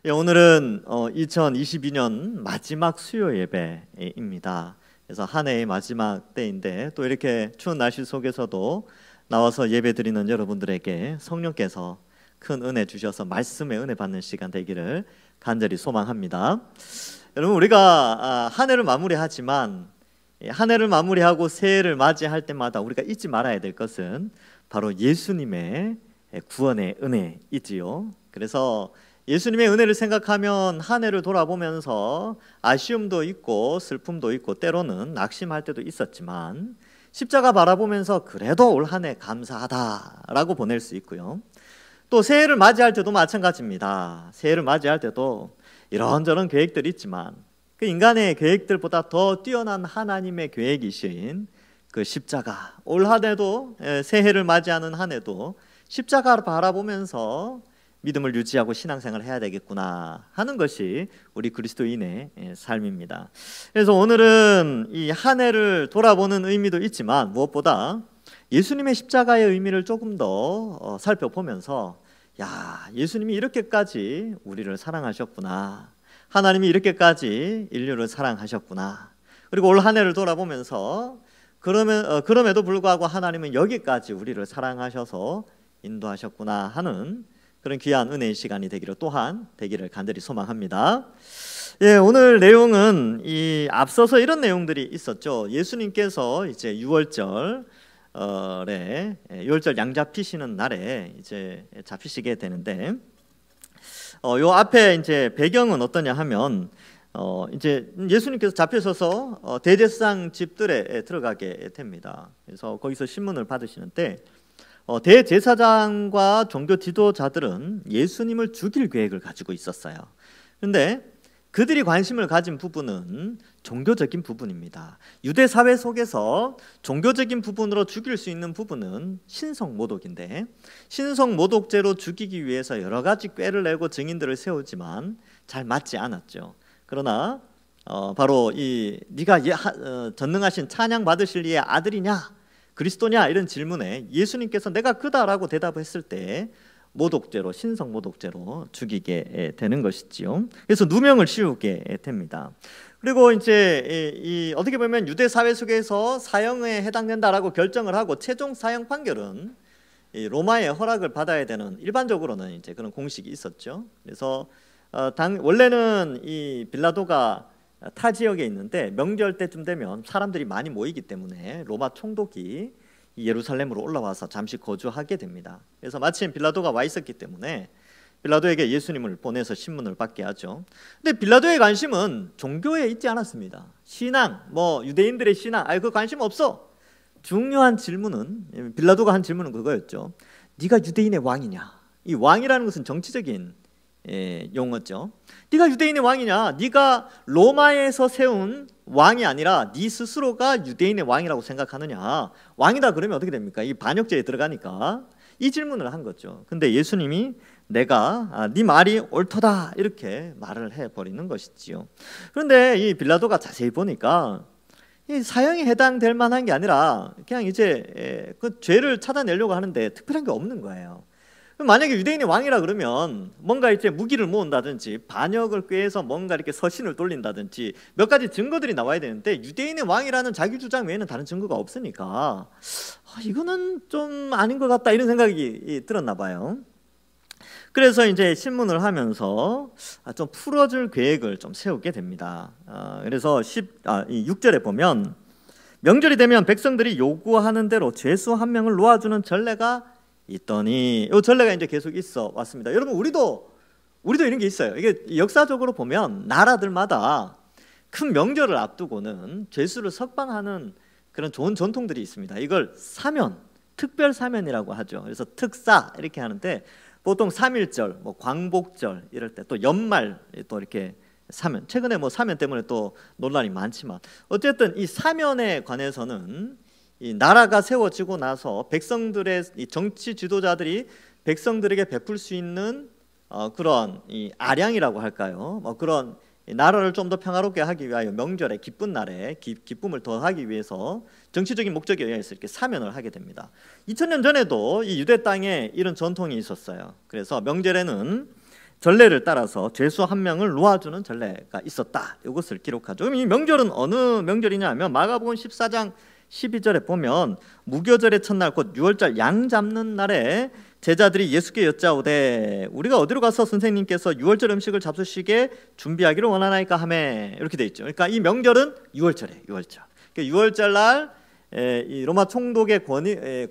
오늘은 2022년 마지막 수요 예배입니다. 그래서 한 해의 마지막 때인데 또 이렇게 추운 날씨 속에서도 나와서 예배 드리는 여러분들에게 성령께서 큰 은혜 주셔서 말씀의 은혜 받는 시간 되기를 간절히 소망합니다. 여러분, 우리가 한 해를 마무리하지만 한 해를 마무리하고 새해를 맞이할 때마다 우리가 잊지 말아야 될 것은 바로 예수님의 구원의 은혜이지요. 그래서 예수님의 은혜를 생각하면 한 해를 돌아보면서 아쉬움도 있고 슬픔도 있고 때로는 낙심할 때도 있었지만 십자가 바라보면서 그래도 올 한 해 감사하다라고 보낼 수 있고요. 또 새해를 맞이할 때도 마찬가지입니다. 새해를 맞이할 때도 이런저런 계획들이 있지만 그 인간의 계획들보다 더 뛰어난 하나님의 계획이신 그 십자가, 올 한 해도 새해를 맞이하는 한 해도 십자가를 바라보면서 믿음을 유지하고 신앙생활을 해야 되겠구나 하는 것이 우리 그리스도인의 삶입니다. 그래서 오늘은 이 한 해를 돌아보는 의미도 있지만 무엇보다 예수님의 십자가의 의미를 조금 더 살펴보면서 예수님이 이렇게까지 우리를 사랑하셨구나, 하나님이 이렇게까지 인류를 사랑하셨구나, 그리고 올 한 해를 돌아보면서 그럼에도 불구하고 하나님은 여기까지 우리를 사랑하셔서 인도하셨구나 하는 그런 귀한 은혜의 시간이 되기를 간절히 소망합니다. 오늘 내용은 앞서서 이런 내용들이 있었죠. 예수님께서 이제 6월절 양 잡히시는 날에 이제 잡히시게 되는데, 요 앞에 이제 배경은 어떠냐 하면 이제 예수님께서 잡히셔서 대제사장 집들에 들어가게 됩니다. 그래서 거기서 신문을 받으시는데 대제사장과 종교 지도자들은 예수님을 죽일 계획을 가지고 있었어요. 그런데 그들이 관심을 가진 부분은 종교적인 부분입니다. 유대 사회 속에서 종교적인 부분으로 죽일 수 있는 부분은 신성모독인데, 신성모독죄로 죽이기 위해서 여러 가지 꾀를 내고 증인들을 세우지만 잘 맞지 않았죠. 그러나 바로 네가 전능하신 찬양 받으실 이의 아들이냐, 그리스도냐, 이런 질문에 예수님께서 내가 그다라고 대답했을 때 모독죄로, 신성모독죄로 죽이게 되는 것이지요. 그래서 누명을 씌우게 됩니다. 그리고 이제 어떻게 보면 유대 사회 속에서 사형에 해당된다라고 결정을 하고 최종 사형 판결은 로마의 허락을 받아야 되는, 일반적으로는 이제 그런 공식이 있었죠. 그래서 원래는 이 빌라도가 타 지역에 있는데 명절 때쯤 되면 사람들이 많이 모이기 때문에 로마 총독이 예루살렘으로 올라와서 잠시 거주하게 됩니다. 그래서 마침 빌라도가 와 있었기 때문에 빌라도에게 예수님을 보내서 신문을 받게 하죠. 근데 빌라도의 관심은 종교에 있지 않았습니다. 신앙, 유대인들의 신앙, 그 관심 없어. 중요한 질문은, 빌라도가 한 질문은 그거였죠. 네가 유대인의 왕이냐? 이 왕이라는 것은 정치적인 용어죠. 네가 유대인의 왕이냐? 네가 로마에서 세운 왕이 아니라 네 스스로가 유대인의 왕이라고 생각하느냐? 왕이다 그러면 어떻게 됩니까? 이 반역죄에 들어가니까 이 질문을 한 거죠. 근데 예수님이 내가 네 말이 옳도다 이렇게 말을 해버리는 것이지요. 그런데 이 빌라도가 자세히 보니까 이 사형에 해당될 만한 게 아니라 그냥 이제 그 죄를 찾아내려고 하는데 특별한 게 없는 거예요. 만약에 유대인의 왕이라 그러면 뭔가 이제 무기를 모은다든지 반역을 꾀해서 뭔가 이렇게 서신을 돌린다든지 몇 가지 증거들이 나와야 되는데, 유대인의 왕이라는 자기 주장 외에는 다른 증거가 없으니까 이거는 좀 아닌 것 같다 이런 생각이 들었나 봐요. 그래서 이제 신문을 하면서 좀 풀어줄 계획을 좀 세우게 됩니다. 그래서 6절에 보면 명절이 되면 백성들이 요구하는 대로 죄수 한 명을 놓아주는 전례가 있더니, 이 전례가 이제 계속 있어 왔습니다. 여러분, 우리도 이런 게 있어요. 이게 역사적으로 보면 나라들마다 큰 명절을 앞두고는 죄수를 석방하는 그런 좋은 전통들이 있습니다. 이걸 사면, 특별 사면이라고 하죠. 그래서 특사 이렇게 하는데, 보통 3.1절, 광복절 이럴 때, 또 연말 또 이렇게 사면, 최근에 사면 때문에 또 논란이 많지만 어쨌든 이 사면에 관해서는 이 나라가 세워지고 나서 백성들의 이 정치 지도자들이 백성들에게 베풀 수 있는 그런 이 아량이라고 할까요? 그런 나라를 좀 더 평화롭게 하기 위하여 명절에 기쁜 날에 기쁨을 더하기 위해서 정치적인 목적에 의해서 이렇게 사면을 하게 됩니다. 2000년 전에도 이 유대 땅에 이런 전통이 있었어요. 그래서 명절에는 전례를 따라서 죄수 한 명을 놓아주는 전례가 있었다. 이것을 기록하죠. 그럼 이 명절은 어느 명절이냐 하면 마가복음 14장 12절에 보면 무교절의 첫날 곧 6월절 양 잡는 날에 제자들이 예수께 여짜오되 우리가 어디로 가서 선생님께서 6월절 음식을 잡수시게 준비하기를 원하나이까 하매, 이렇게 돼 있죠. 그러니까 이 명절은 6월절이에요. 6월절. 그러니까 6월절 날 이 로마 총독의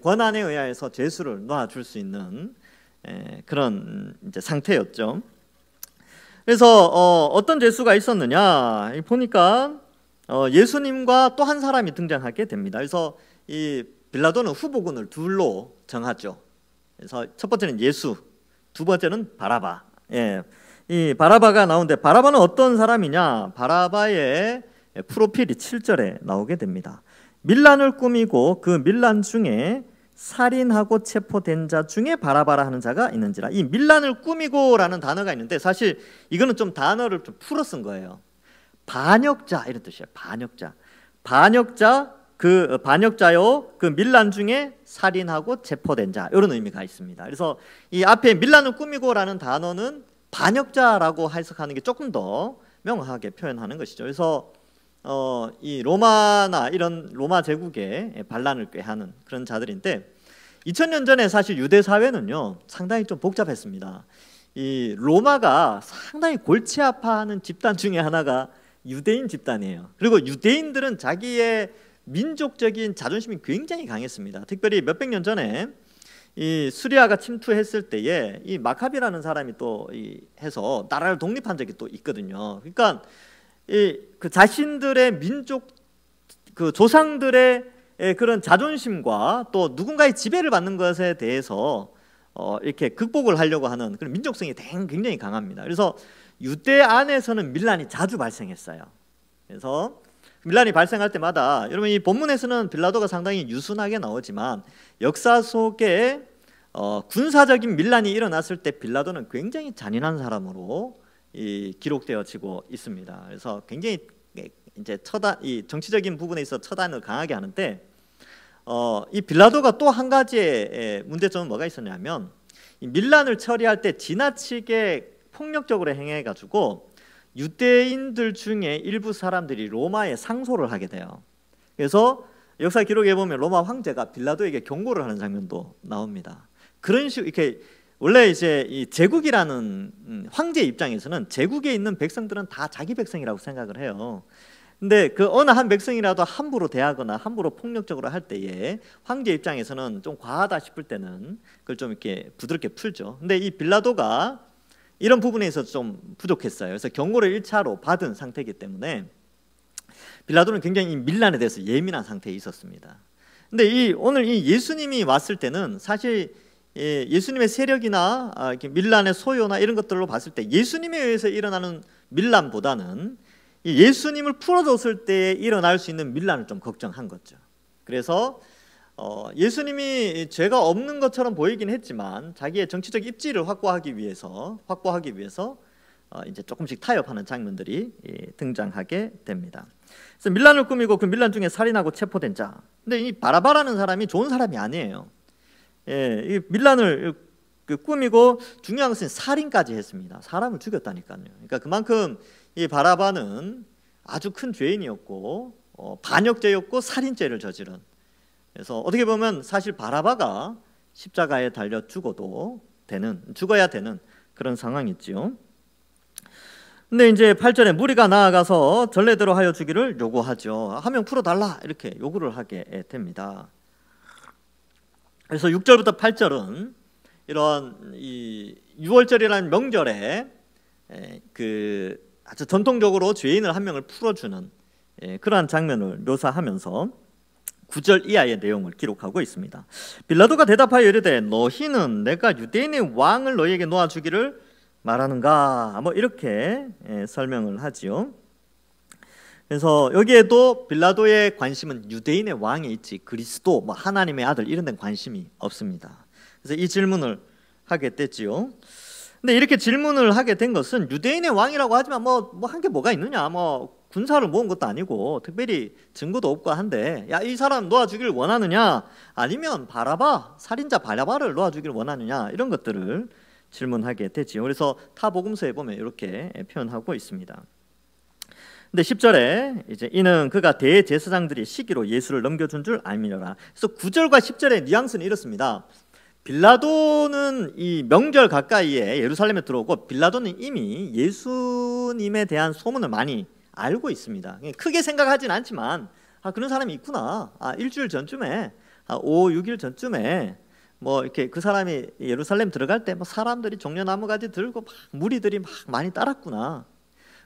권한에 의하여서 죄수를 놓아줄 수 있는 그런 이제 상태였죠. 그래서 어떤 죄수가 있었느냐 보니까 예수님과 또 한 사람이 등장하게 됩니다. 그래서 이 빌라도는 후보군을 둘로 정하죠. 그래서 첫 번째는 예수, 두 번째는 바라바. 이 바라바가 나오는데 바라바는 어떤 사람이냐? 바라바의 프로필이 7절에 나오게 됩니다. 밀란을 꾸미고 그 밀란 중에 살인하고 체포된 자 중에 바라바라 하는 자가 있는지라. 이 밀란을 꾸미고라는 단어가 있는데 사실 이거는 좀 단어를 좀 풀어 쓴 거예요. 반역자 이런 뜻이에요. 반역자 그 반역자요 그 밀란 중에 살인하고 체포된 자, 이런 의미가 있습니다. 그래서 이 앞에 밀란을 꾸미고라는 단어는 반역자라고 해석하는 게 조금 더 명확하게 표현하는 것이죠. 그래서 이 로마나 이런 로마 제국의 반란을 꾀하는 그런 자들인데 2000년 전에 사실 유대 사회는요 상당히 좀 복잡했습니다. 이 로마가 상당히 골치 아파하는 집단 중에 하나가 유대인 집단이에요. 그리고 유대인들은 자기의 민족적인 자존심이 굉장히 강했습니다. 특별히 몇백 년 전에 이 수리아가 침투했을 때에 이 마카비라는 사람이 또 해서 나라를 독립한 적이 또 있거든요. 그러니까 그 자신들의 민족 그 조상들의 그런 자존심과 또 누군가의 지배를 받는 것에 대해서 이렇게 극복을 하려고 하는 그런 민족성이 굉장히 강합니다. 그래서 유대 안에서는 밀란이 자주 발생했어요. 그래서 밀란이 발생할 때마다 여러분 이 본문에서는 빌라도가 상당히 유순하게 나오지만 역사 속에 군사적인 밀란이 일어났을 때 빌라도는 굉장히 잔인한 사람으로 기록되어지고 있습니다. 그래서 굉장히 이제 이 정치적인 부분에 있어 처단을 강하게 하는데 이 빌라도가 또 한 가지의 문제점은 뭐가 있었냐면 이 밀란을 처리할 때 지나치게 폭력적으로 행해가지고 유대인들 중에 일부 사람들이 로마에 상소를 하게 돼요. 그래서 역사 기록에 보면 로마 황제가 빌라도에게 경고를 하는 장면도 나옵니다. 그런 식으로 이렇게 원래 이제 이 제국이라는 황제 입장에서는 제국에 있는 백성들은 다 자기 백성이라고 생각을 해요. 근데 그 어느 한 백성이라도 함부로 대하거나 함부로 폭력적으로 할 때에 황제 입장에서는 좀 과하다 싶을 때는 그걸 좀 이렇게 부드럽게 풀죠. 근데 이 빌라도가 이런 부분에 있어서 좀 부족했어요. 그래서 경고를 1차로 받은 상태이기 때문에 빌라도는 굉장히 이 밀란에 대해서 예민한 상태에 있었습니다. 근데 오늘 이 예수님이 왔을 때는 사실 예수님의 세력이나 이렇게 밀란의 소요나 이런 것들로 봤을 때 예수님에 의해서 일어나는 밀란보다는 예수님을 풀어줬을 때 일어날 수 있는 밀란을 좀 걱정한 거죠. 그래서 예수님이 죄가 없는 것처럼 보이긴 했지만 자기의 정치적 입지를 확보하기 위해서 이제 조금씩 타협하는 장면들이 등장하게 됩니다. 그래서 밀란을 꾸미고 그 밀란 중에 살인하고 체포된 자. 근데 이 바라바라는 사람이 좋은 사람이 아니에요. 이 밀란을 꾸미고 중요한 것은 살인까지 했습니다. 사람을 죽였다니까요. 그러니까 그만큼 이 바라바는 아주 큰 죄인이었고 반역죄였고 살인죄를 저지른. 그래서 어떻게 보면 사실 바라바가 십자가에 달려 죽어야 되는 그런 상황이지요. 근데 이제 8절에 무리가 나아가서 전례대로 하여 주기를 요구하죠. 한 명 풀어달라 이렇게 요구를 하게 됩니다. 그래서 6절부터 8절은 이런 이 6월절이라는 명절에 그 아주 전통적으로 죄인을 한 명을 풀어주는 그러한 장면을 묘사하면서 9절 이하의 내용을 기록하고 있습니다. 빌라도가 대답하여 이르되 너희는 내가 유대인의 왕을 너희에게 놓아주기를 말하는가? 뭐 이렇게 설명을 하지요. 그래서 여기에도 빌라도의 관심은 유대인의 왕에 있지 그리스도, 뭐 하나님의 아들 이런 데는 관심이 없습니다. 그래서 이 질문을 하게 됐지요. 근데 이렇게 질문을 하게 된 것은 유대인의 왕이라고 하지만 뭐 한 게 뭐가 있느냐? 뭐 군사를 모은 것도 아니고 특별히 증거도 없고 한데 야, 이 사람 놓아주기를 원하느냐? 아니면 살인자 바라바를 놓아주기를 원하느냐? 이런 것들을 질문하게 되지요. 그래서 타복음서에 보면 이렇게 표현하고 있습니다. 근데 10절에 이제 이는 그가 대제사장들이 시기로 예수를 넘겨준 줄 알미려라. 그래서 9절과 10절의 뉘앙스는 이렇습니다. 빌라도는 이 명절 가까이에 예루살렘에 들어오고 빌라도는 이미 예수님에 대한 소문을 많이 알고 있습니다. 크게 생각하진 않지만 그런 사람이 있구나. 일주일 전쯤에 5, 6일 전쯤에 뭐 이렇게 그 사람이 예루살렘 들어갈 때 뭐 사람들이 종려나무 가지 들고 막 무리들이 막 많이 따랐구나.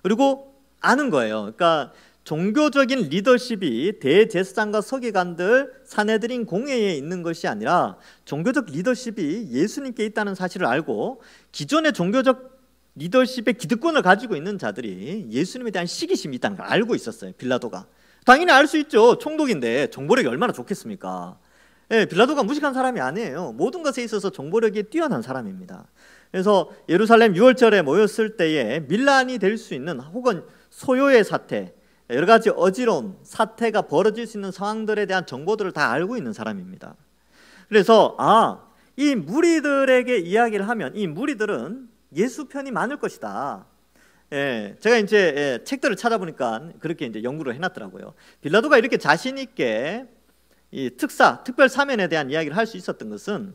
그리고 아는 거예요. 그러니까 종교적인 리더십이 대제사장과 서기관들 사내들인 공회에 있는 것이 아니라 종교적 리더십이 예수님께 있다는 사실을 알고 기존의 종교적 리더십의 기득권을 가지고 있는 자들이 예수님에 대한 시기심이 있다는 걸 알고 있었어요. 빌라도가. 당연히 알 수 있죠. 총독인데 정보력이 얼마나 좋겠습니까? 빌라도가 무식한 사람이 아니에요. 모든 것에 있어서 정보력이 뛰어난 사람입니다. 그래서 예루살렘 유월절에 모였을 때에 밀란이 될 수 있는 혹은 소요의 사태, 여러 가지 어지러운 사태가 벌어질 수 있는 상황들에 대한 정보들을 다 알고 있는 사람입니다. 그래서 이 무리들에게 이야기를 하면 이 무리들은 예수 편이 많을 것이다. 제가 이제 책들을 찾아보니까 그렇게 이제 연구를 해놨더라고요. 빌라도가 이렇게 자신 있게 이 특별 사면에 대한 이야기를 할 수 있었던 것은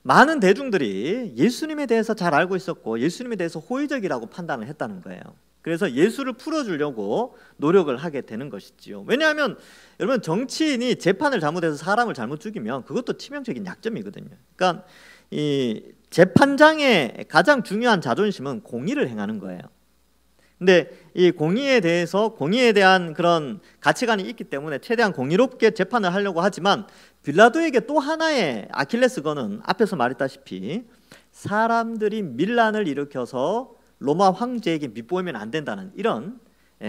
많은 대중들이 예수님에 대해서 잘 알고 있었고 예수님에 대해서 호의적이라고 판단을 했다는 거예요. 그래서 예수를 풀어주려고 노력을 하게 되는 것이지요. 왜냐하면 여러분 정치인이 재판을 잘못해서 사람을 잘못 죽이면 그것도 치명적인 약점이거든요. 그러니까 이 재판장의 가장 중요한 자존심은 공의를 행하는 거예요. 근데 이 공의에 대한 그런 가치관이 있기 때문에 최대한 공의롭게 재판을 하려고 하지만 빌라도에게 또 하나의 아킬레스건은 앞에서 말했다시피 사람들이 밀란을 일으켜서 로마 황제에게 밑보이면 안 된다는 이런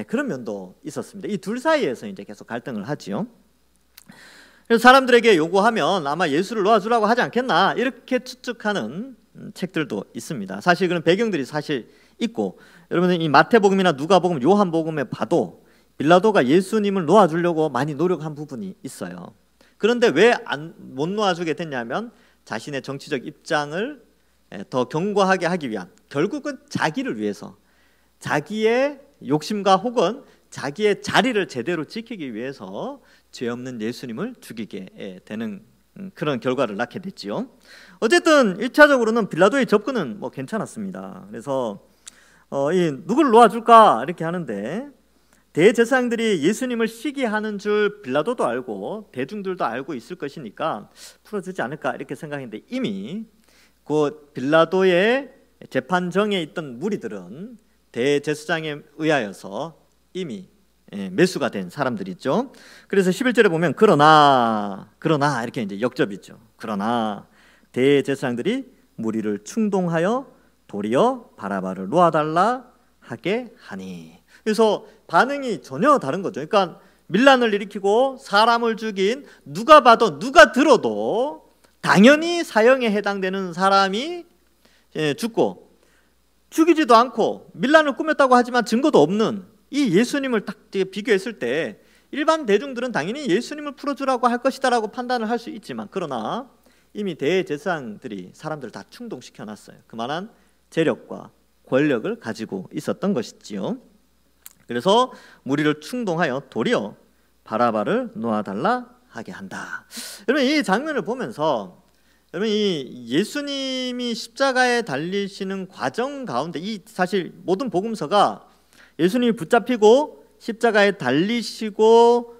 그런 면도 있었습니다. 이 둘 사이에서 이제 계속 갈등을 하지요. 그래서 사람들에게 요구하면 아마 예수를 놓아주라고 하지 않겠나 이렇게 추측하는 책들도 있습니다. 사실 그런 배경들이 사실 있고 여러분은 이 마태복음이나 누가복음, 요한복음에 봐도 빌라도가 예수님을 놓아주려고 많이 노력한 부분이 있어요. 그런데 왜 못 놓아주게 됐냐면 자신의 정치적 입장을 더 견고하게 하기 위한, 결국은 자기를 위해서 자기의 욕심과 혹은 자기의 자리를 제대로 지키기 위해서 죄 없는 예수님을 죽이게 되는 그런 결과를 낳게 됐지요. 어쨌든 1차적으로는 빌라도의 접근은 뭐 괜찮았습니다. 그래서 누구를 놓아줄까 이렇게 하는데 대제사장들이 예수님을 시기하는 줄 빌라도도 알고 대중들도 알고 있을 것이니까 풀어주지 않을까 이렇게 생각했는데 이미 그 빌라도의 재판정에 있던 무리들은 대제사장에 의하여서 이미 매수가 된 사람들이죠. 그래서 11절에 보면 그러나 이렇게 이제 역접이죠. 그러나 대제사장들이 무리를 충동하여 도리어 바라바를 놓아달라 하게 하니. 그래서 반응이 전혀 다른 거죠. 그러니까 밀란을 일으키고 사람을 죽인 누가 봐도 누가 들어도 당연히 사형에 해당되는 사람이 죽고 죽이지도 않고 밀란을 꾸몄다고 하지만 증거도 없는 이 예수님을 딱 비교했을 때 일반 대중들은 당연히 예수님을 풀어주라고 할 것이다라고 판단을 할 수 있지만 그러나 이미 대제사장들이 사람들을 다 충동시켜놨어요. 그만한 재력과 권력을 가지고 있었던 것이지요. 그래서 무리를 충동하여 도리어 바라바를 놓아달라 하게 한다. 여러분 이 장면을 보면서 여러분 이 예수님이 십자가에 달리시는 과정 가운데 이 사실 모든 복음서가 예수님이 붙잡히고 십자가에 달리시고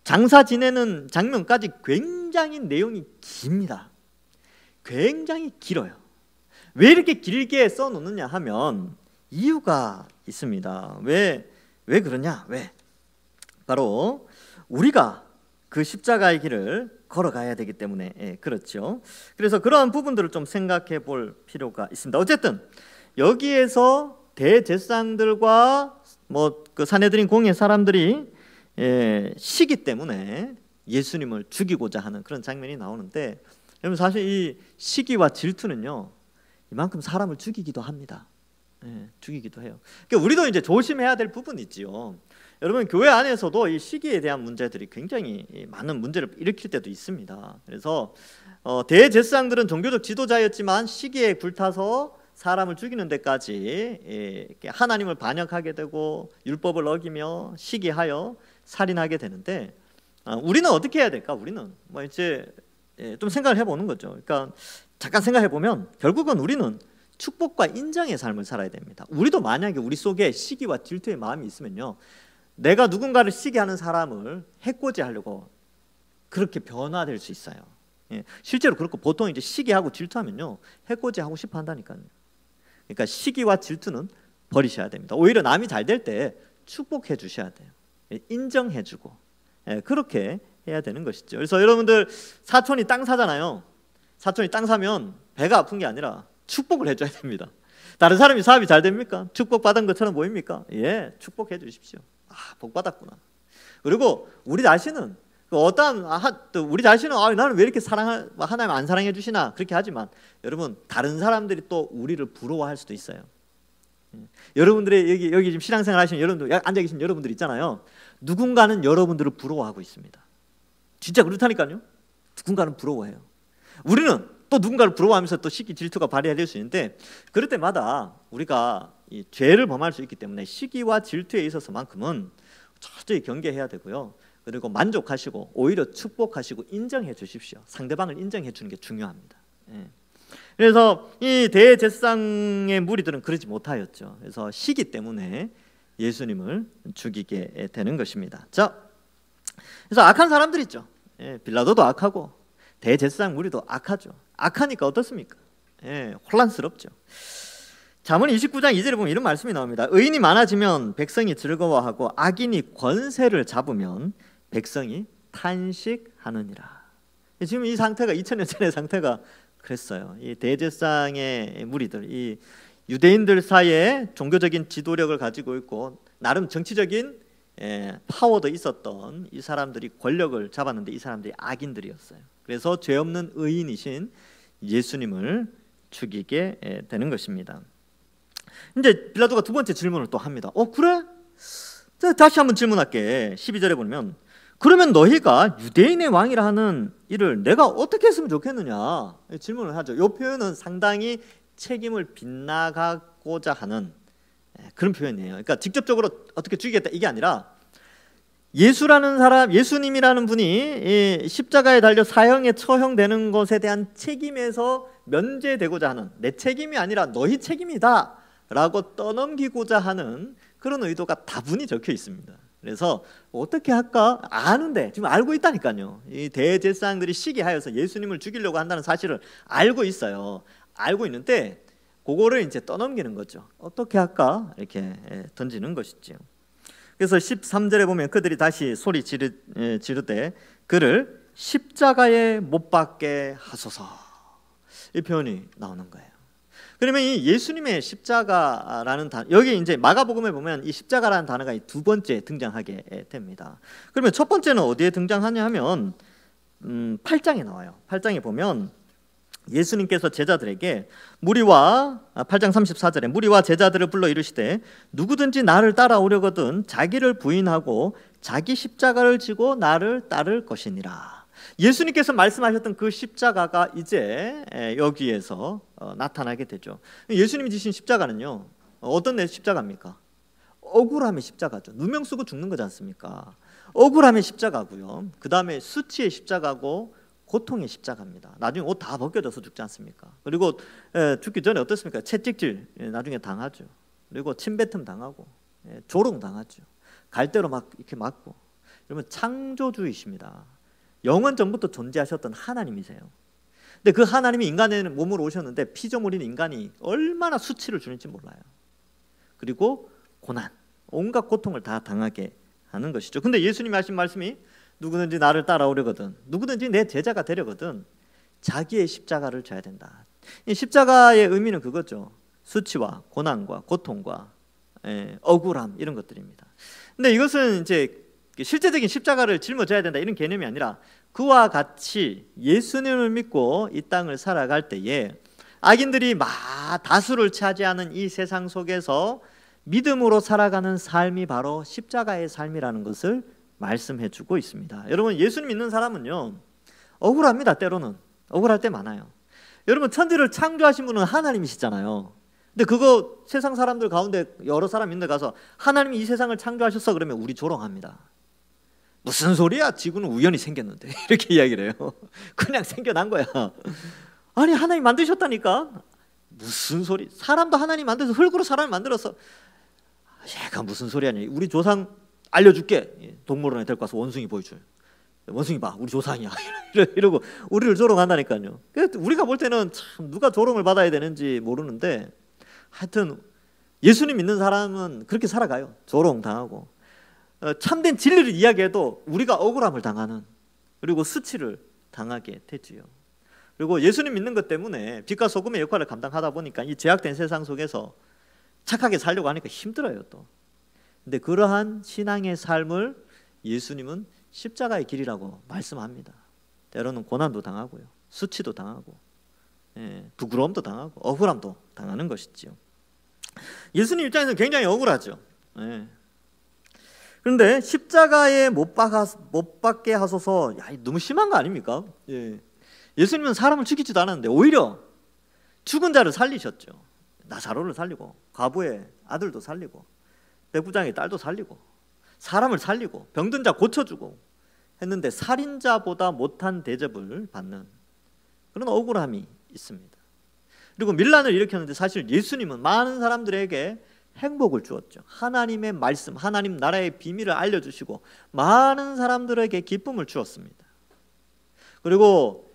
장사 지내는 장면까지 굉장히 내용이 깁니다. 굉장히 길어요. 왜 이렇게 길게 써놓느냐 하면 이유가 있습니다. 왜 그러냐? 왜? 바로 우리가 그 십자가의 길을 걸어가야 되기 때문에 그렇죠. 그래서 그러한 부분들을 좀 생각해 볼 필요가 있습니다. 어쨌든 여기에서 대제사장들과 뭐 그 사내들인 공의 사람들이 시기 때문에 예수님을 죽이고자 하는 그런 장면이 나오는데 여러분 사실 이 시기와 질투는요 이만큼 사람을 죽이기도 합니다. 죽이기도 해요. 그러니까 우리도 이제 조심해야 될 부분이 있지요. 여러분, 교회 안에서도 이 시기에 대한 문제들이 굉장히 많은 문제를 일으킬 때도 있습니다. 그래서 대제사장들은 종교적 지도자였지만 시기에 불타서 사람을 죽이는 데까지 하나님을 반역하게 되고 율법을 어기며 시기하여 살인하게 되는데, 우리는 어떻게 해야 될까? 우리는 뭐 이제 좀 생각을 해보는 거죠. 그러니까 잠깐 생각해 보면 결국은 우리는 축복과 인정의 삶을 살아야 됩니다. 우리도 만약에 우리 속에 시기와 질투의 마음이 있으면요, 내가 누군가를 시기하는 사람을 해코지하려고 그렇게 변화될 수 있어요. 실제로 그렇고, 보통 이제 시기하고 질투하면요, 해코지하고 싶어 한다니까요. 그러니까 시기와 질투는 버리셔야 됩니다. 오히려 남이 잘 될 때 축복해 주셔야 돼요. 인정해 주고, 그렇게 해야 되는 것이죠. 그래서 여러분들, 사촌이 땅 사잖아요. 사촌이 땅 사면 배가 아픈 게 아니라 축복을 해줘야 됩니다. 다른 사람이 사업이 잘 됩니까? 축복받은 것처럼 보입니까? 예, 축복해 주십시오. 복 받았구나. 그리고 우리 자신은 나는 왜 이렇게 하나님 안 사랑해 주시나 그렇게 하지만, 여러분, 다른 사람들이 또 우리를 부러워할 수도 있어요. 여러분들의 여기 지금 신앙생활 하시는 여러분들, 앉아 계신 여러분들 있잖아요. 누군가는 여러분들을 부러워하고 있습니다. 진짜 그렇다니까요. 누군가는 부러워해요. 우리는 또 누군가를 부러워하면서 또 시기 질투가 발휘될 수 있는데, 그럴 때마다 우리가 이 죄를 범할 수 있기 때문에 시기와 질투에 있어서만큼은 철저히 경계해야 되고요. 그리고 만족하시고 오히려 축복하시고 인정해 주십시오. 상대방을 인정해 주는 게 중요합니다. 그래서 이 대제사장의 무리들은 그러지 못하였죠. 그래서 시기 때문에 예수님을 죽이게 되는 것입니다. 자, 그래서 악한 사람들 있죠. 빌라도도 악하고 대제사장 무리도 악하죠. 악하니까 어떻습니까? 혼란스럽죠. 잠언 29장 2절에 보면 이런 말씀이 나옵니다. 의인이 많아지면 백성이 즐거워하고 악인이 권세를 잡으면 백성이 탄식하느니라. 지금 이 상태가 2000년 전의 상태가 그랬어요. 이 대제사장의 무리들, 이 유대인들 사이에 종교적인 지도력을 가지고 있고 나름 정치적인 파워도 있었던 이 사람들이 권력을 잡았는데, 이 사람들이 악인들이었어요. 그래서 죄 없는 의인이신 예수님을 죽이게 되는 것입니다. 이제 빌라도가 두 번째 질문을 또 합니다. 그래? 다시 한번 질문할게. 12절에 보면, 그러면 너희가 유대인의 왕이라 하는 일을 내가 어떻게 했으면 좋겠느냐 질문을 하죠. 이 표현은 상당히 책임을 빗나가고자 하는 그런 표현이에요. 그러니까 직접적으로 어떻게 죽이겠다 이게 아니라, 예수라는 사람, 예수님이라는 분이 십자가에 달려 사형에 처형되는 것에 대한 책임에서 면제되고자 하는, 내 책임이 아니라 너희 책임이다 라고 떠넘기고자 하는 그런 의도가 다분히 적혀 있습니다. 그래서 어떻게 할까? 아는데, 지금 알고 있다니까요. 이 대제사장들이 시기하여서 예수님을 죽이려고 한다는 사실을 알고 있어요. 알고 있는데 그거를 이제 떠넘기는 거죠. 어떻게 할까? 이렇게 던지는 것이죠. 그래서 13절에 보면 그들이 다시 소리 지르되 그를 십자가에 못 박게 하소서, 이 표현이 나오는 거예요. 그러면 이 예수님의 십자가라는 단어, 여기 이제 마가복음에 보면 이 십자가라는 단어가 두 번째 등장하게 됩니다. 그러면 첫 번째는 어디에 등장하냐 하면 8장에 나와요. 8장에 보면 예수님께서 제자들에게 8장 34절에 무리와 제자들을 불러 이르시되 누구든지 나를 따라오려거든 자기를 부인하고 자기 십자가를 지고 나를 따를 것이니라. 예수님께서 말씀하셨던 그 십자가가 이제 여기에서 나타나게 되죠. 예수님이 지신 십자가는요, 어떤 십자가입니까? 억울함의 십자가죠. 누명 쓰고 죽는 거지 않습니까? 억울함의 십자가고요. 그 다음에 수치의 십자가고 고통의 십자가입니다. 나중에 옷 다 벗겨져서 죽지 않습니까? 그리고 죽기 전에 어떻습니까? 채찍질 나중에 당하죠. 그리고 침뱉음 당하고 조롱 당하죠. 갈대로 막 이렇게 맞고. 여러분, 창조주이십니다. 영원 전부터 존재하셨던 하나님이세요. 근데 그 하나님이 인간의 몸으로 오셨는데 피조물인 인간이 얼마나 수치를 주는지 몰라요. 그리고 고난, 온갖 고통을 다 당하게 하는 것이죠. 근데 예수님이 하신 말씀이 누구든지 나를 따라오려거든, 누구든지 내 제자가 되려거든 자기의 십자가를 져야 된다. 이 십자가의 의미는 그거죠. 수치와 고난과 고통과 억울함, 이런 것들입니다. 근데 이것은 이제 실제적인 십자가를 짊어져야 된다 이런 개념이 아니라, 그와 같이 예수님을 믿고 이 땅을 살아갈 때에 악인들이 다수를 차지하는 이 세상 속에서 믿음으로 살아가는 삶이 바로 십자가의 삶이라는 것을 말씀해 주고 있습니다. 여러분, 예수님 믿는 사람은요, 억울합니다. 때로는 억울할 때 많아요. 여러분, 천지를 창조하신 분은 하나님이시잖아요. 근데 그거 세상 사람들 가운데 여러 사람 있는데 가서 하나님이 이 세상을 창조하셨어 그러면 우리 조롱합니다. 무슨 소리야? 지구는 우연히 생겼는데 이렇게 이야기를 해요. 그냥 생겨난 거야. 아니, 하나님 만드셨다니까. 무슨 소리? 사람도 하나님 만들어서 흙으로 사람을 만들어서. 얘가 무슨 소리 하냐. 우리 조상 알려줄게. 동물원에 데리고 가서 원숭이 보여줘요. 원숭이 봐, 우리 조상이야. 이러고 우리를 조롱한다니까요. 우리가 볼 때는 참 누가 조롱을 받아야 되는지 모르는데, 하여튼 예수님 믿는 사람은 그렇게 살아가요. 조롱당하고 참된 진리를 이야기해도 우리가 억울함을 당하는, 그리고 수치를 당하게 되지요. 그리고 예수님 믿는 것 때문에 빛과 소금의 역할을 감당하다 보니까 이 제약된 세상 속에서 착하게 살려고 하니까 힘들어요 또. 근데 그러한 신앙의 삶을 예수님은 십자가의 길이라고 말씀합니다. 때로는 고난도 당하고요, 수치도 당하고, 부끄러움도 당하고, 억울함도 당하는 것이지요. 예수님 입장에서는 굉장히 억울하죠. 그런데 십자가에 못 박게 하소서, 야, 너무 심한 거 아닙니까? 예수님은 사람을 죽이지도 않았는데 오히려 죽은 자를 살리셨죠. 나사로를 살리고, 과부의 아들도 살리고, 백부장의 딸도 살리고, 사람을 살리고, 병든 자 고쳐주고 했는데 살인자보다 못한 대접을 받는 그런 억울함이 있습니다. 그리고 밀란을 일으켰는데 사실 예수님은 많은 사람들에게 행복을 주었죠. 하나님의 말씀, 하나님 나라의 비밀을 알려주시고 많은 사람들에게 기쁨을 주었습니다. 그리고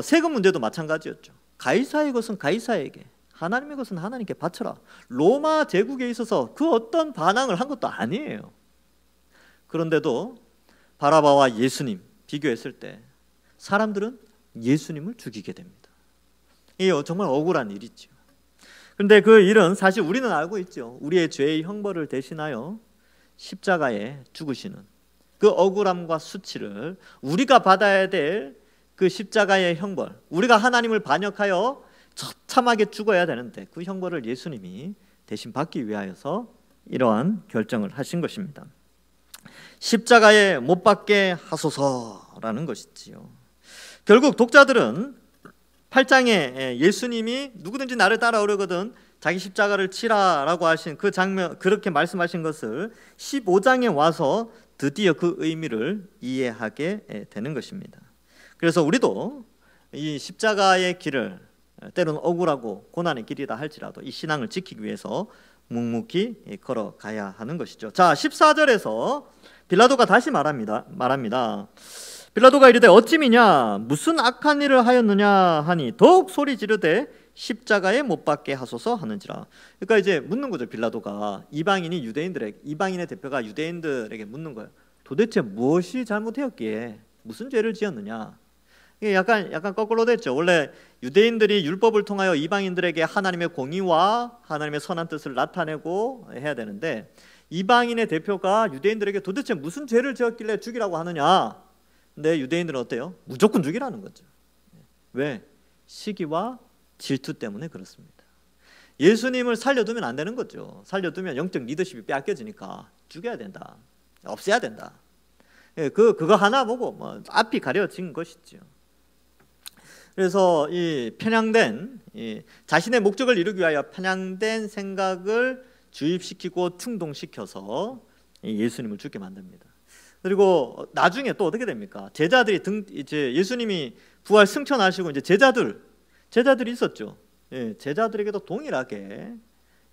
세금 문제도 마찬가지였죠. 가이사의 것은 가이사에게, 하나님의 것은 하나님께 바쳐라. 로마 제국에 있어서 그 어떤 반항을 한 것도 아니에요. 그런데도 바라바와 예수님 비교했을 때 사람들은 예수님을 죽이게 됩니다. 이게 정말 억울한 일이죠. 그런데 그 일은 사실 우리는 알고 있죠. 우리의 죄의 형벌을 대신하여 십자가에 죽으시는 그 억울함과 수치를 우리가 받아야 될 그 십자가의 형벌, 우리가 하나님을 반역하여 처참하게 죽어야 되는데 그 형벌을 예수님이 대신 받기 위하여서 이러한 결정을 하신 것입니다. 십자가에 못 박게 하소서라는 것이지요. 결국 독자들은 8장에 예수님이 누구든지 나를 따라오려거든 자기 십자가를 치라라고 하신 그 장면, 그렇게 말씀하신 것을 15장에 와서 드디어 그 의미를 이해하게 되는 것입니다. 그래서 우리도 이 십자가의 길을, 때로는 억울하고 고난의 길이다 할지라도 이 신앙을 지키기 위해서 묵묵히 걸어가야 하는 것이죠. 자, 14절에서 빌라도가 다시 말합니다. 빌라도가 이르되 어찌미냐 무슨 악한 일을 하였느냐 하니 더욱 소리 지르되 십자가에 못 박게 하소서 하는지라. 그러니까 이제 묻는 거죠. 빌라도가 이방인의 대표가 유대인들에게 묻는 거예요. 도대체 무엇이 잘못되었기에 무슨 죄를 지었느냐. 이게 약간 거꾸로 됐죠. 원래 유대인들이 율법을 통하여 이방인들에게 하나님의 공의와 하나님의 선한 뜻을 나타내고 해야 되는데 이방인의 대표가 유대인들에게 도대체 무슨 죄를 지었길래 죽이라고 하느냐. 근데 유대인들은 어때요? 무조건 죽이라는 거죠. 왜? 시기와 질투 때문에 그렇습니다. 예수님을 살려두면 안 되는 거죠. 살려두면 영적 리더십이 빼앗겨지니까 죽여야 된다, 없애야 된다. 그거 하나 보고 앞이 가려진 것이죠. 그래서 이 편향된, 자신의 목적을 이루기 위하여 편향된 생각을 주입시키고 충동시켜서 예수님을 죽게 만듭니다. 그리고 나중에 또 어떻게 됩니까? 제자들이 이제 예수님이 부활 승천하시고 이제 제자들이 있었죠. 제자들에게도 동일하게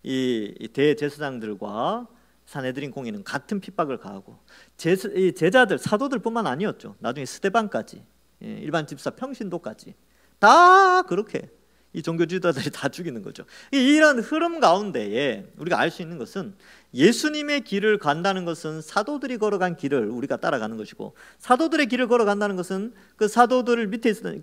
이 대제사장들과 사내들인 공의는 같은 핍박을 가하고 제자들, 사도들뿐만 아니었죠. 나중에 스데반까지, 일반 집사 평신도까지 다 그렇게 이 종교지도자들이 다 죽이는 거죠. 이런 흐름 가운데에 우리가 알 수 있는 것은 예수님의 길을 간다는 것은 사도들이 걸어간 길을 우리가 따라가는 것이고, 사도들의 길을 걸어간다는 것은 그 사도들 밑에 있었던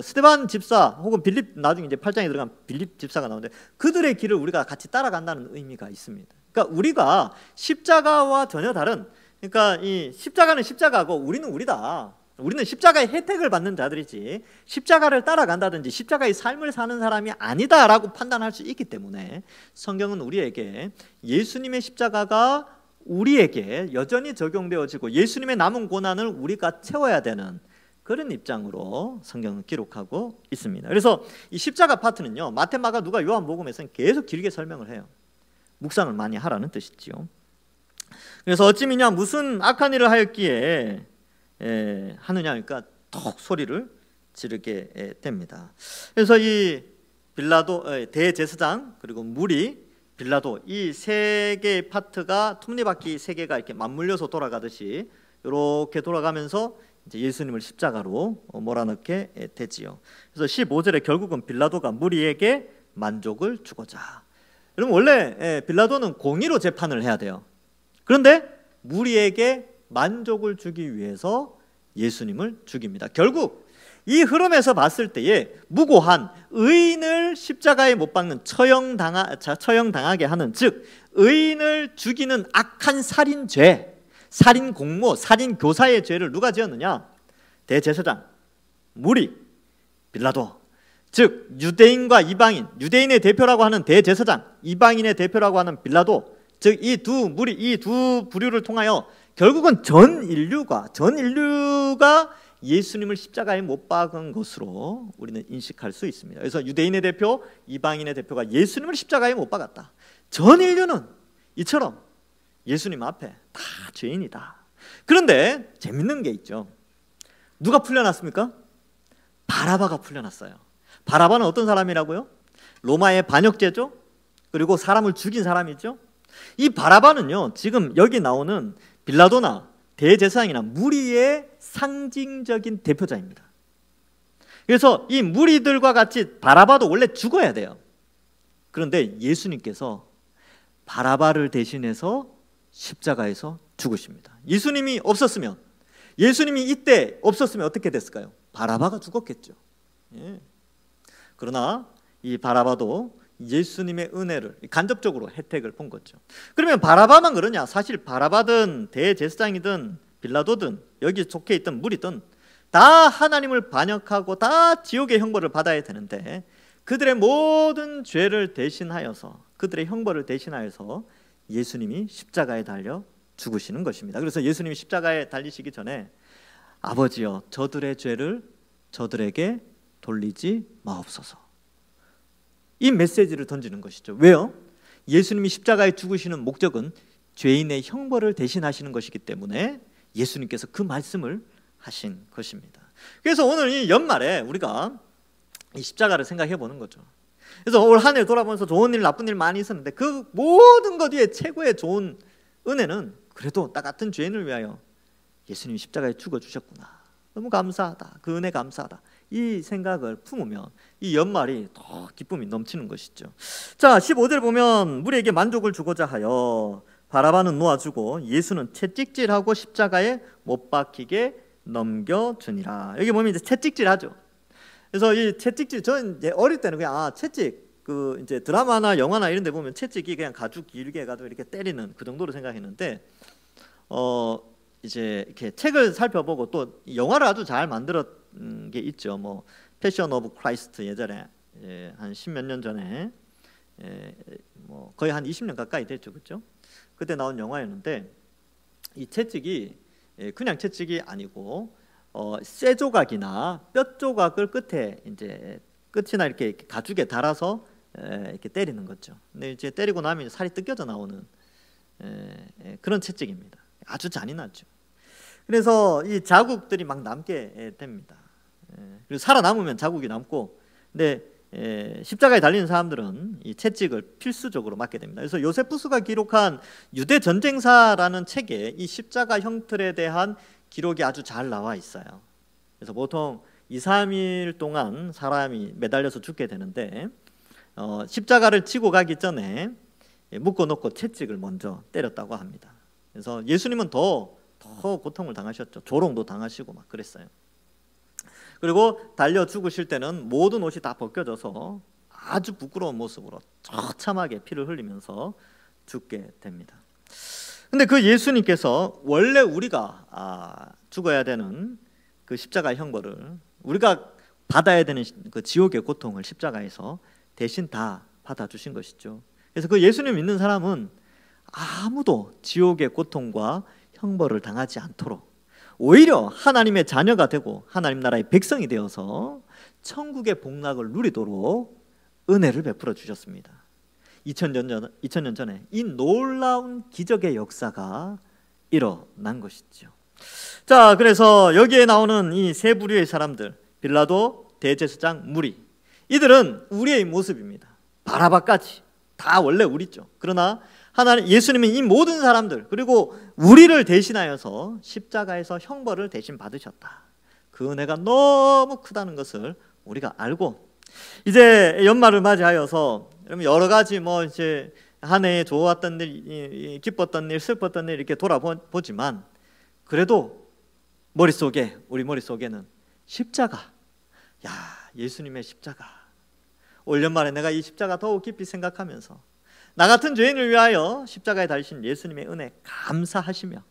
스데반 집사 혹은 빌립, 나중에 이제 8장에 들어간 빌립 집사가 나오는데 그들의 길을 우리가 같이 따라간다는 의미가 있습니다. 그러니까 우리가 십자가와 전혀 다른, 그러니까 이 십자가는 십자가고 우리는 우리다. 우리는 십자가의 혜택을 받는 자들이지 십자가를 따라간다든지 십자가의 삶을 사는 사람이 아니다라고 판단할 수 있기 때문에 성경은 우리에게 예수님의 십자가가 우리에게 여전히 적용되어지고 예수님의 남은 고난을 우리가 채워야 되는 그런 입장으로 성경은 기록하고 있습니다. 그래서 이 십자가 파트는요, 마태, 마가, 누가, 요한복음에서는 계속 길게 설명을 해요. 묵상을 많이 하라는 뜻이지요. 그래서 어찌미냐 무슨 악한 일을 하였기에 하느냐 하니까 턱 소리를 지르게 됩니다. 그래서 이 빌라도, 대제사장, 그리고 무리, 빌라도, 이 세 개의 파트가 톱니바퀴 세 개가 이렇게 맞물려서 돌아가듯이 이렇게 돌아가면서 이제 예수님을 십자가로 몰아넣게 되지요. 그래서 15절에 결국은 빌라도가 무리에게 만족을 주고자. 여러분 원래 빌라도는 공의로 재판을 해야 돼요. 그런데 무리에게 만족을 주기 위해서 예수님을 죽입니다. 결국 이 흐름에서 봤을 때에 무고한 의인을 십자가에 못 박는 처형당하게 하는, 즉 의인을 죽이는 악한 살인죄, 살인 공모, 살인 교사의 죄를 누가 지었느냐? 대제사장, 무리, 빌라도. 즉 유대인과 이방인, 유대인의 대표라고 하는 대제사장, 이방인의 대표라고 하는 빌라도, 즉 이 두 무리, 이 두 부류를 통하여 결국은 전 인류가 예수님을 십자가에 못 박은 것으로 우리는 인식할 수 있습니다. 그래서 유대인의 대표, 이방인의 대표가 예수님을 십자가에 못 박았다. 전 인류는 이처럼 예수님 앞에 다 죄인이다. 그런데 재밌는 게 있죠. 누가 풀려났습니까? 바라바가 풀려났어요. 바라바는 어떤 사람이라고요? 로마의 반역죄죠. 그리고 사람을 죽인 사람이죠. 이 바라바는요, 지금 여기 나오는 빌라도나 대제사장이나 무리의 상징적인 대표자입니다. 그래서 이 무리들과 같이 바라바도 원래 죽어야 돼요. 그런데 예수님께서 바라바를 대신해서 십자가에서 죽으십니다. 예수님이 없었으면, 예수님이 이때 없었으면 어떻게 됐을까요? 바라바가 죽었겠죠. 예. 그러나 이 바라바도 예수님의 은혜를 간접적으로 혜택을 본 거죠. 그러면 바라바만 그러냐? 사실 바라바든 대제사장이든 빌라도든 여기 속해 있던 무리든 다 하나님을 반역하고 다 지옥의 형벌을 받아야 되는데 그들의 모든 죄를 대신하여서, 그들의 형벌을 대신하여서 예수님이 십자가에 달려 죽으시는 것입니다. 그래서 예수님이 십자가에 달리시기 전에 아버지여 저들의 죄를 저들에게 돌리지 마옵소서, 이 메시지를 던지는 것이죠. 왜요? 예수님이 십자가에 죽으시는 목적은 죄인의 형벌을 대신하시는 것이기 때문에 예수님께서 그 말씀을 하신 것입니다. 그래서 오늘 이 연말에 우리가 이 십자가를 생각해 보는 거죠. 그래서 올 한 해 돌아보면서 좋은 일 나쁜 일 많이 있었는데 그 모든 것 위에 최고의 좋은 은혜는 그래도 나 같은 죄인을 위하여 예수님이 십자가에 죽어주셨구나, 너무 감사하다, 그 은혜 감사하다, 이 생각을 품으면 이 연말이 더 기쁨이 넘치는 것이죠. 자, 15절 보면 무리에게 만족을 주고자 하여 바라바는 놓아주고 예수는 채찍질하고 십자가에 못 박히게 넘겨주니라. 여기 보면 이제 채찍질하죠. 그래서 이 채찍질, 저는 이제 어릴 때는 그냥 채찍, 그 이제 드라마나 영화나 이런 데 보면 채찍이 그냥 가죽 길게 해가지고 이렇게 때리는 그 정도로 생각했는데 이제 이렇게 책을 살펴보고 또 영화를 아주 잘 만들었던 게 있죠. 뭐 패션 오브 크라이스트, 예전에 한 10몇 년 전에 뭐 거의 한 20년 가까이 됐죠, 그렇죠? 그때 나온 영화였는데 이 채찍이 그냥 채찍이 아니고 쇠 조각이나 뼈 조각을 끝에 이제 끝이나 이렇게 가죽에 달아서 이렇게 때리는 거죠. 근데 이제 때리고 나면 살이 뜯겨져 나오는 그런 채찍입니다. 아주 잔인하죠. 그래서 이 자국들이 막 남게 됩니다. 그리고 살아남으면 자국이 남고, 근데 십자가에 달리는 사람들은 이 채찍을 필수적으로 맞게 됩니다. 그래서 요세푸스가 기록한 유대 전쟁사라는 책에 이 십자가 형틀에 대한 기록이 아주 잘 나와 있어요. 그래서 보통 2, 3일 동안 사람이 매달려서 죽게 되는데 십자가를 치고 가기 전에 묶어놓고 채찍을 먼저 때렸다고 합니다. 그래서 예수님은 더 고통을 당하셨죠. 조롱도 당하시고 막 그랬어요. 그리고 달려 죽으실 때는 모든 옷이 다 벗겨져서 아주 부끄러운 모습으로 처참하게 피를 흘리면서 죽게 됩니다. 근데 그 예수님께서 원래 우리가 죽어야 되는 그 십자가의 형벌을, 우리가 받아야 되는 그 지옥의 고통을 십자가에서 대신 다 받아주신 것이죠. 그래서 그 예수님 믿는 사람은 아무도 지옥의 고통과 형벌을 당하지 않도록 오히려 하나님의 자녀가 되고 하나님 나라의 백성이 되어서 천국의 복락을 누리도록 은혜를 베풀어 주셨습니다. 2000년 전에 이 놀라운 기적의 역사가 일어난 것이죠. 자, 그래서 여기에 나오는 이 세 부류의 사람들, 빌라도, 대제사장, 무리, 이들은 우리의 모습입니다. 바라바까지 다 원래 우리죠. 그러나 하나님, 예수님은 이 모든 사람들, 그리고 우리를 대신하여서 십자가에서 형벌을 대신 받으셨다. 그 은혜가 너무 크다는 것을 우리가 알고, 이제 연말을 맞이하여서 여러 가지 이제 한 해에 좋았던 일, 기뻤던 일, 슬펐던 일 이렇게 돌아보지만, 그래도 우리 머릿속에는 십자가, 예수님의 십자가. 올 연말에 내가 이 십자가 더욱 깊이 생각하면서 나 같은 죄인을 위하여 십자가에 달리신 예수님의 은혜 감사하시며,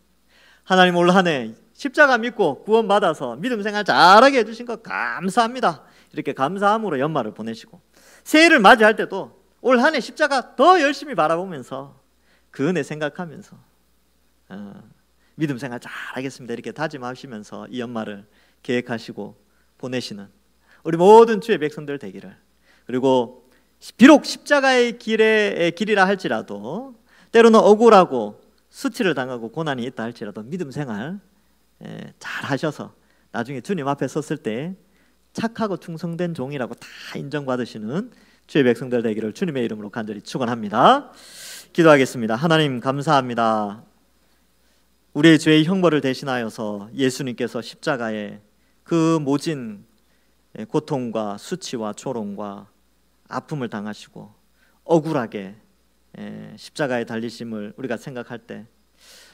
하나님 올 한 해 십자가 믿고 구원받아서 믿음 생활 잘하게 해주신 것 감사합니다. 이렇게 감사함으로 연말을 보내시고, 새해를 맞이할 때도 올 한 해 십자가 더 열심히 바라보면서 그 은혜 생각하면서 믿음 생활 잘하겠습니다. 이렇게 다짐하시면서 이 연말을 계획하시고 보내시는 우리 모든 주의 백성들 되기를, 그리고 비록 십자가의 길이라 할지라도 때로는 억울하고 수치를 당하고 고난이 있다 할지라도 믿음 생활 잘 하셔서 나중에 주님 앞에 섰을 때 착하고 충성된 종이라고 다 인정받으시는 주의 백성들 되기를 주님의 이름으로 간절히 축원합니다. 기도하겠습니다. 하나님 감사합니다. 우리의 죄의 형벌을 대신하여서 예수님께서 십자가에 그 모진 고통과 수치와 조롱과 아픔을 당하시고 억울하게 십자가에 달리심을 우리가 생각할 때,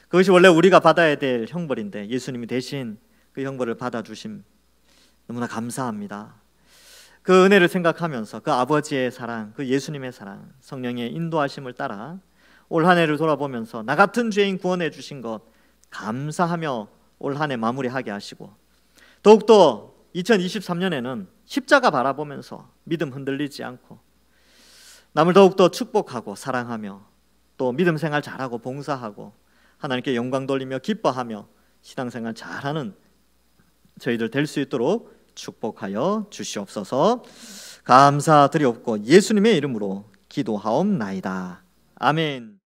그것이 원래 우리가 받아야 될 형벌인데 예수님이 대신 그 형벌을 받아주심 너무나 감사합니다. 그 은혜를 생각하면서 그 아버지의 사랑, 그 예수님의 사랑, 성령의 인도하심을 따라 올 한 해를 돌아보면서 나 같은 죄인 구원해 주신 것 감사하며 올 한 해 마무리하게 하시고, 더욱더 2023년에는 십자가 바라보면서 믿음 흔들리지 않고 남을 더욱더 축복하고 사랑하며 또 믿음 생활 잘하고 봉사하고 하나님께 영광 돌리며 기뻐하며 신앙생활 잘하는 저희들 될 수 있도록 축복하여 주시옵소서. 감사드리옵고 예수님의 이름으로 기도하옵나이다. 아멘.